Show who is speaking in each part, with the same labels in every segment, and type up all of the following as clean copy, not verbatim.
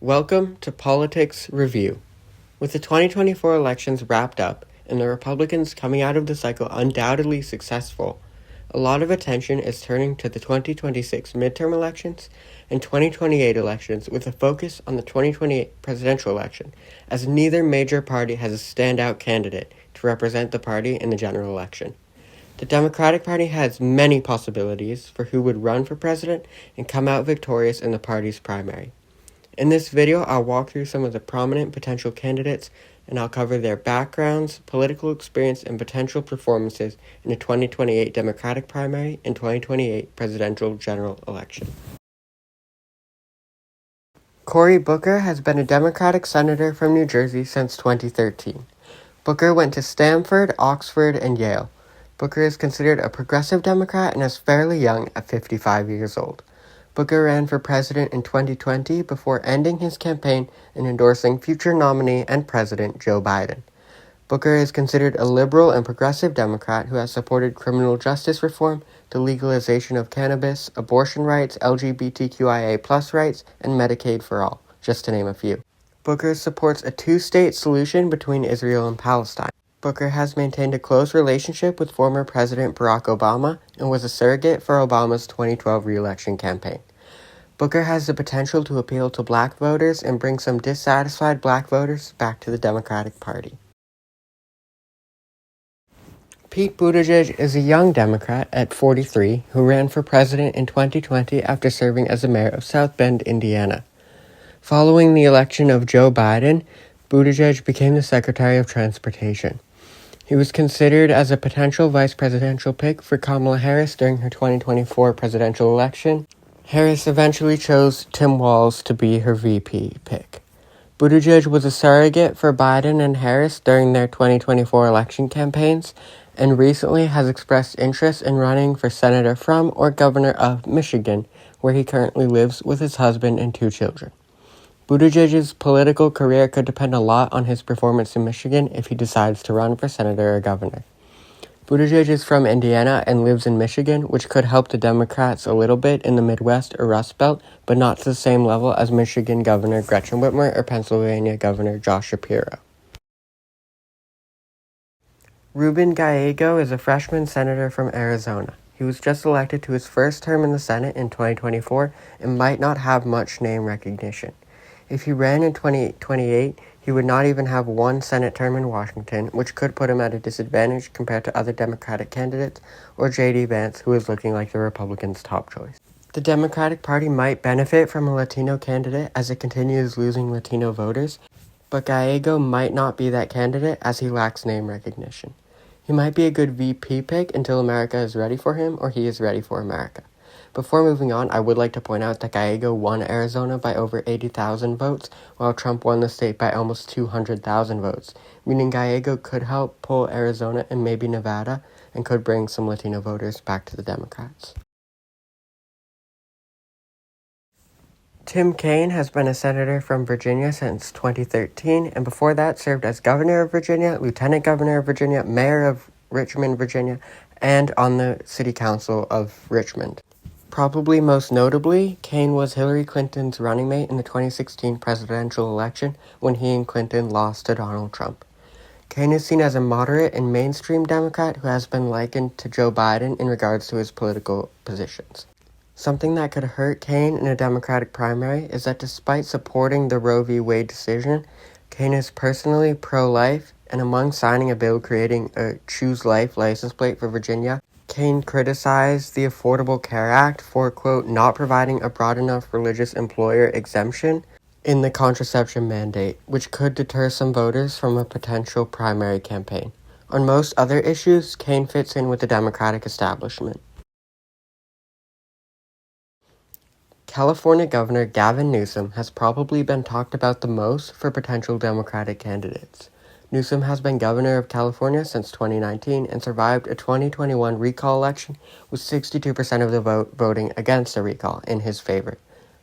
Speaker 1: Welcome to Politics Review. With the 2024 elections wrapped up and the Republicans coming out of the cycle undoubtedly successful, a lot of attention is turning to the 2026 midterm elections and 2028 elections with a focus on the 2028 presidential election, as neither major party has a standout candidate to represent the party in the general election. The Democratic Party has many possibilities for who would run for president and come out victorious in the party's primary. In this video, I'll walk through some of the prominent potential candidates, and I'll cover their backgrounds, political experience, and potential performances in the 2028 Democratic primary and 2028 presidential general election. Cory Booker has been a Democratic senator from New Jersey since 2013. Booker went to Stanford, Oxford, and Yale. Booker is considered a progressive Democrat and is fairly young at 55 years old. Booker ran for president in 2020 before ending his campaign and endorsing future nominee and president Joe Biden. Booker is considered a liberal and progressive Democrat who has supported criminal justice reform, the legalization of cannabis, abortion rights, LGBTQIA+ rights, and Medicaid for all, just to name a few. Booker supports a two-state solution between Israel and Palestine. Booker has maintained a close relationship with former President Barack Obama and was a surrogate for Obama's 2012 re-election campaign. Booker has the potential to appeal to black voters and bring some dissatisfied black voters back to the Democratic Party. Pete Buttigieg is a young Democrat at 43 who ran for president in 2020 after serving as the mayor of South Bend, Indiana. Following the election of Joe Biden, Buttigieg became the Secretary of Transportation. He was considered as a potential vice presidential pick for Kamala Harris during her 2024 presidential election. Harris eventually chose Tim Walz to be her VP pick. Buttigieg was a surrogate for Biden and Harris during their 2024 election campaigns, and recently has expressed interest in running for senator from or governor of Michigan, where he currently lives with his husband and 2 children. Buttigieg's political career could depend a lot on his performance in Michigan if he decides to run for senator or governor. Buttigieg is from Indiana and lives in Michigan, which could help the Democrats a little bit in the Midwest or Rust Belt, but not to the same level as Michigan Governor Gretchen Whitmer or Pennsylvania Governor Josh Shapiro. Ruben Gallego is a freshman senator from Arizona. He was just elected to his first term in the Senate in 2024 and might not have much name recognition. If he ran in 2028, he would not even have one Senate term in Washington, which could put him at a disadvantage compared to other Democratic candidates or J.D. Vance, who is looking like the Republicans' top choice. The Democratic Party might benefit from a Latino candidate as it continues losing Latino voters, but Gallego might not be that candidate as he lacks name recognition. He might be a good VP pick until America is ready for him or he is ready for America. Before moving on, I would like to point out that Gallego won Arizona by over 80,000 votes, while Trump won the state by almost 200,000 votes, meaning Gallego could help pull Arizona and maybe Nevada, and could bring some Latino voters back to the Democrats. Tim Kaine has been a senator from Virginia since 2013, and before that served as governor of Virginia, lieutenant governor of Virginia, mayor of Richmond, Virginia, and on the city council of Richmond. Probably most notably, Kaine was Hillary Clinton's running mate in the 2016 presidential election when he and Clinton lost to Donald Trump. Kaine is seen as a moderate and mainstream Democrat who has been likened to Joe Biden in regards to his political positions. Something that could hurt Kaine in a Democratic primary is that despite supporting the Roe v. Wade decision, Kaine is personally pro-life, and among signing a bill creating a Choose Life license plate for Virginia, Kaine criticized the Affordable Care Act for, quote, not providing a broad enough religious employer exemption in the contraception mandate, which could deter some voters from a potential primary campaign. On most other issues, Kaine fits in with the Democratic establishment. California Governor Gavin Newsom has probably been talked about the most for potential Democratic candidates. Newsom has been governor of California since 2019 and survived a 2021 recall election with 62% of the vote voting against a recall in his favor.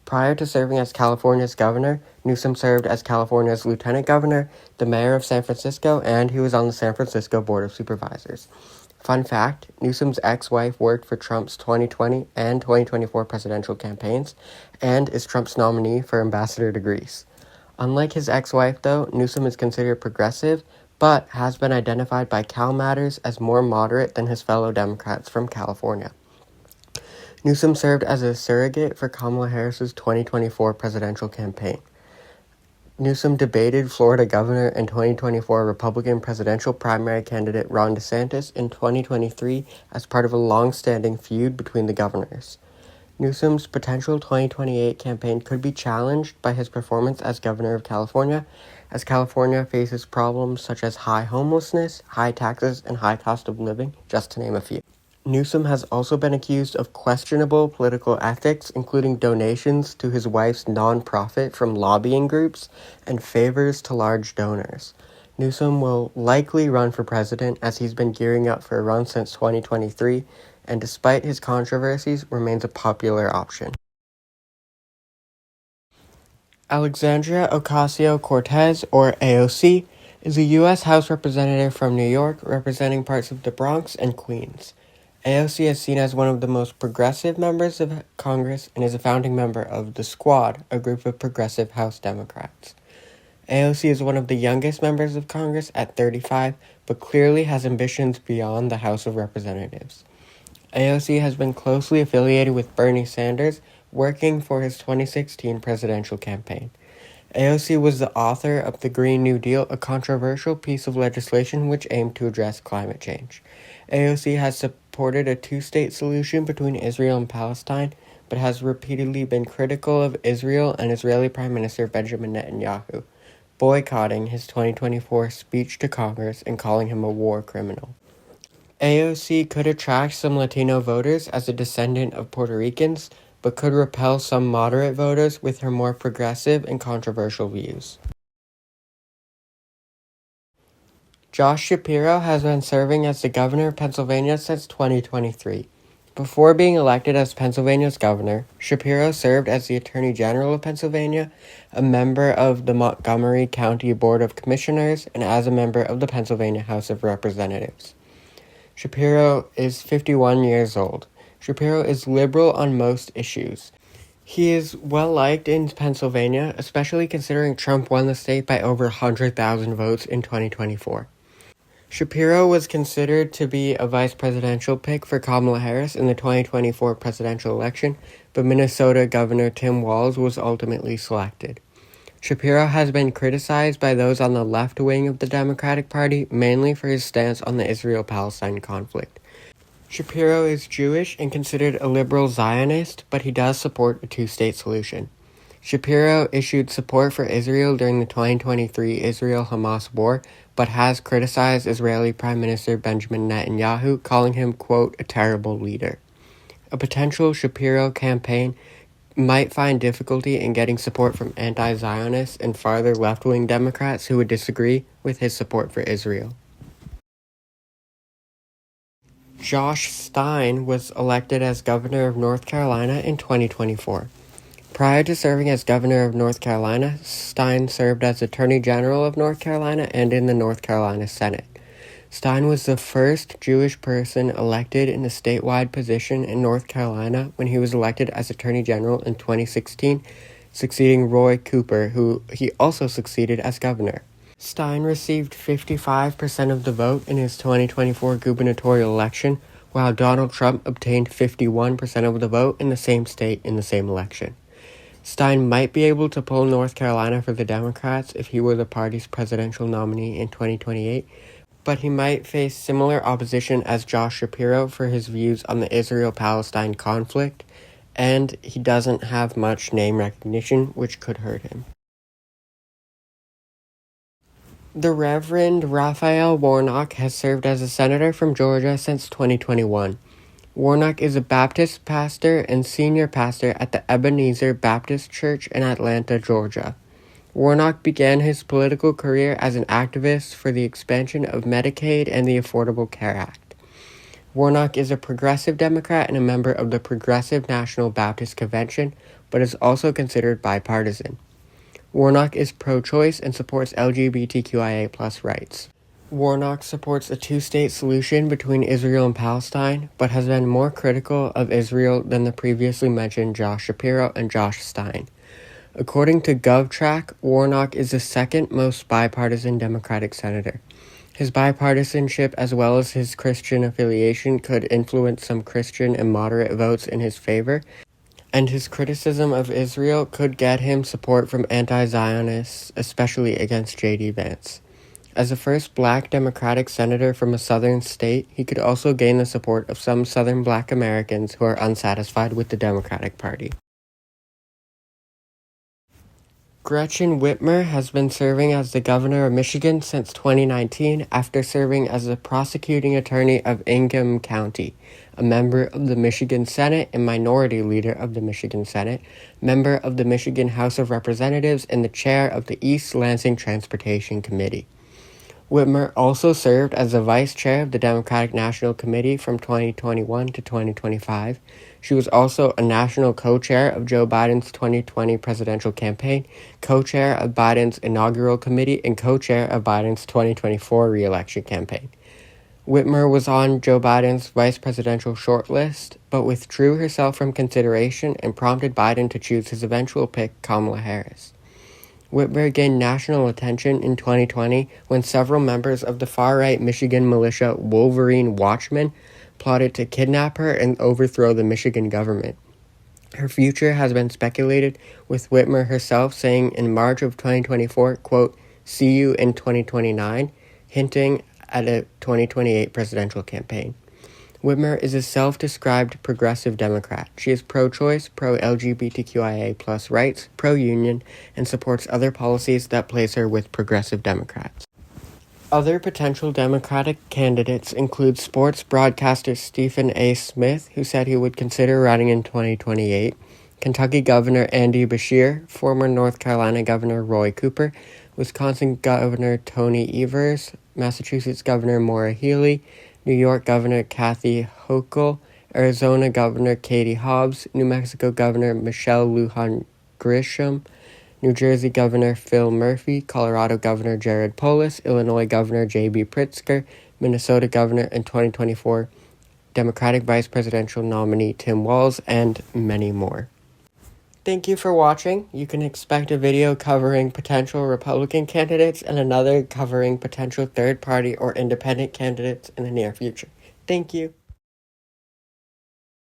Speaker 1: Prior to serving as California's governor, Newsom served as California's lieutenant governor, the mayor of San Francisco, and he was on the San Francisco Board of Supervisors. Fun fact, Newsom's ex-wife worked for Trump's 2020 and 2024 presidential campaigns and is Trump's nominee for ambassador to Greece. Unlike his ex-wife, though, Newsom is considered progressive, but has been identified by CalMatters as more moderate than his fellow Democrats from California. Newsom served as a surrogate for Kamala Harris's 2024 presidential campaign. Newsom debated Florida governor and 2024 Republican presidential primary candidate Ron DeSantis in 2023 as part of a long-standing feud between the governors. Newsom's potential 2028 campaign could be challenged by his performance as governor of California, as California faces problems such as high homelessness, high taxes, and high cost of living, just to name a few. Newsom has also been accused of questionable political ethics, including donations to his wife's nonprofit from lobbying groups and favors to large donors. Newsom will likely run for president, as he's been gearing up for a run since 2023, and despite his controversies, remains a popular option. Alexandria Ocasio-Cortez, or AOC, is a U.S. House representative from New York, representing parts of the Bronx and Queens. AOC is seen as one of the most progressive members of Congress and is a founding member of the Squad, a group of progressive House Democrats. AOC is one of the youngest members of Congress at 35, but clearly has ambitions beyond the House of Representatives. AOC has been closely affiliated with Bernie Sanders, working for his 2016 presidential campaign. AOC was the author of the Green New Deal, a controversial piece of legislation which aimed to address climate change. AOC has supported a two-state solution between Israel and Palestine, but has repeatedly been critical of Israel and Israeli Prime Minister Benjamin Netanyahu, boycotting his 2024 speech to Congress and calling him a war criminal. AOC could attract some Latino voters as a descendant of Puerto Ricans, but could repel some moderate voters with her more progressive and controversial views. Josh Shapiro has been serving as the governor of Pennsylvania since 2023. Before being elected as Pennsylvania's governor, Shapiro served as the Attorney General of Pennsylvania, a member of the Montgomery County Board of Commissioners, and as a member of the Pennsylvania House of Representatives. Shapiro is 51 years old. Shapiro is liberal on most issues. He is well-liked in Pennsylvania, especially considering Trump won the state by over 100,000 votes in 2024. Shapiro was considered to be a vice presidential pick for Kamala Harris in the 2024 presidential election, but Minnesota Governor Tim Walz was ultimately selected. Shapiro has been criticized by those on the left wing of the Democratic Party, mainly for his stance on the Israel-Palestine conflict. Shapiro is Jewish and considered a liberal Zionist, but he does support a two-state solution. Shapiro issued support for Israel during the 2023 Israel-Hamas war, but has criticized Israeli Prime Minister Benjamin Netanyahu, calling him, quote, a terrible leader. A potential Shapiro campaign might find difficulty in getting support from anti-Zionists and farther left-wing Democrats who would disagree with his support for Israel. Josh Stein was elected as governor of North Carolina in 2024. Prior to serving as governor of North Carolina, Stein served as Attorney General of North Carolina and in the North Carolina Senate. Stein was the first Jewish person elected in a statewide position in North Carolina when he was elected as Attorney General in 2016, succeeding Roy Cooper, who he also succeeded as governor. Stein received 55% of the vote in his 2024 gubernatorial election, while Donald Trump obtained 51% of the vote in the same state in the same election. Stein might be able to pull North Carolina for the Democrats if he were the party's presidential nominee in 2028, but he might face similar opposition as Josh Shapiro for his views on the Israel-Palestine conflict, and he doesn't have much name recognition, which could hurt him. The Reverend Raphael Warnock has served as a senator from Georgia since 2021. Warnock is a Baptist pastor and senior pastor at the Ebenezer Baptist Church in Atlanta, Georgia. Warnock began his political career as an activist for the expansion of Medicaid and the Affordable Care Act. Warnock is a progressive Democrat and a member of the Progressive National Baptist Convention, but is also considered bipartisan. Warnock is pro-choice and supports LGBTQIA+ rights. Warnock supports a two-state solution between Israel and Palestine, but has been more critical of Israel than the previously mentioned Josh Shapiro and Josh Stein. According to GovTrack, Warnock is the second most bipartisan Democratic senator. His bipartisanship, as well as his Christian affiliation, could influence some Christian and moderate votes in his favor, and his criticism of Israel could get him support from anti-Zionists, especially against J.D. Vance. As the first black Democratic senator from a southern state, he could also gain the support of some southern black Americans who are unsatisfied with the Democratic Party. Gretchen Whitmer has been serving as the governor of Michigan since 2019 after serving as the prosecuting attorney of Ingham County, a member of the Michigan Senate and minority leader of the Michigan Senate, member of the Michigan House of Representatives, and the chair of the East Lansing Transportation Committee. Whitmer also served as the vice chair of the Democratic National Committee from 2021 to 2025. She was also a national co-chair of Joe Biden's 2020 presidential campaign, co-chair of Biden's inaugural committee, and co-chair of Biden's 2024 re-election campaign. Whitmer was on Joe Biden's vice presidential shortlist, but withdrew herself from consideration and prompted Biden to choose his eventual pick, Kamala Harris. Whitmer gained national attention in 2020 when several members of the far-right Michigan militia Wolverine Watchmen plotted to kidnap her and overthrow the Michigan government. Her future has been speculated, with Whitmer herself saying in March of 2024, quote, "See you in 2029, hinting at a 2028 presidential campaign. Whitmer is a self-described progressive Democrat. She is pro-choice, pro-LGBTQIA+ rights, pro-union, and supports other policies that place her with progressive Democrats. Other potential Democratic candidates include sports broadcaster Stephen A. Smith, who said he would consider running in 2028, Kentucky Governor Andy Beshear, former North Carolina Governor Roy Cooper, Wisconsin Governor Tony Evers, Massachusetts Governor Maura Healey, New York Governor Kathy Hochul, Arizona Governor Katie Hobbs, New Mexico Governor Michelle Lujan Grisham, New Jersey Governor Phil Murphy, Colorado Governor Jared Polis, Illinois Governor J.B. Pritzker, Minnesota Governor and 2024 Democratic Vice Presidential nominee Tim Walz, and many more. Thank you for watching. You can expect a video covering potential Republican candidates and another covering potential third-party or independent candidates in the near future. Thank you.